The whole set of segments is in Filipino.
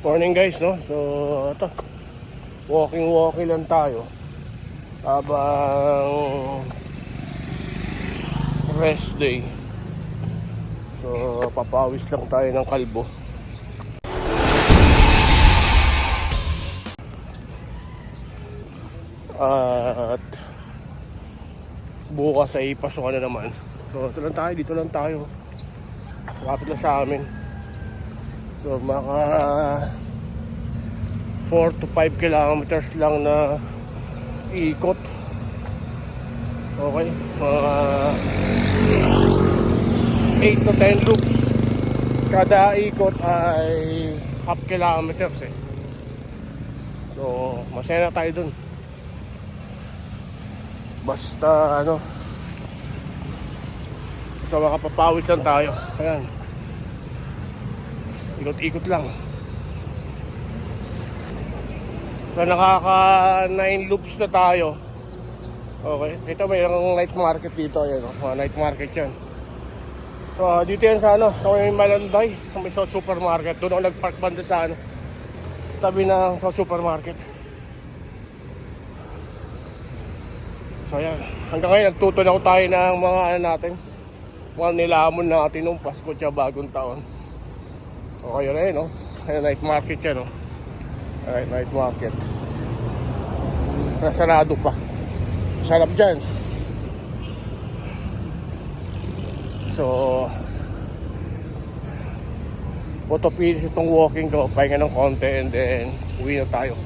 Morning guys, no? So, ito. Walking lang tayo. Habang rest day. So, papawis lang tayo ng kalbo. At bukas ay pasukan na naman. So, dito lang tayo. Lapit na sa amin. So, maka 4 to 5 kilometers lang na ikot. Okay, mga 8 to 10 loops. Kada ikot ay half kilometers eh. So, masaya na tayo dun. Basta basta makapapawis lang tayo. Ayan, ikot-ikot lang. So nakaka 9 loops na tayo. Okay, ito mayroong night market dito. Ayan, mga night market yan. So dito yan sa sa may Malanday, sa may South Supermarket. Doon ako nagpark banda sa tabi ng South Supermarket. So yan, hanggang ngayon nagtutunaw tayo ng mga natin, mga nilamon natin nung Pasko tsaka bagong taon. Okay rin, no? Ayan, night market yan, no? Alright, night market. Nasarado pa. Sarap dyan. So, photo finish itong walking ko. Pahinga ng konti and then uwi na tayo.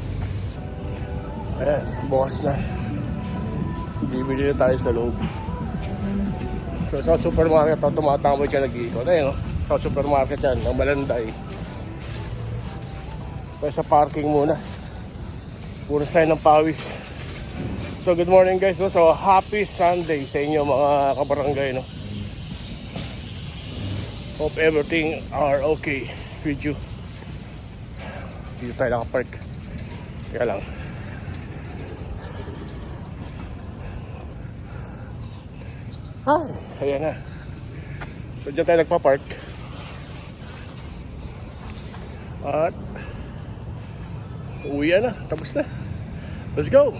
Ayan, bukas na. Bibili na tayo sa loob. So, sa supermarket ako tumatambay siya nag-iikot. Ayan, no? Sa supermarket yan, ng Malanday. Kaya sa parking muna. Puro tayo ng pawis. So good morning guys, no? So happy Sunday sa inyo mga kabarangay, no? Hope everything are okay with you. Dito tayo nakapark. Kaya lang ayan na. So dyan tayo nagpa-park. At uwi na, tapos na. Let's go!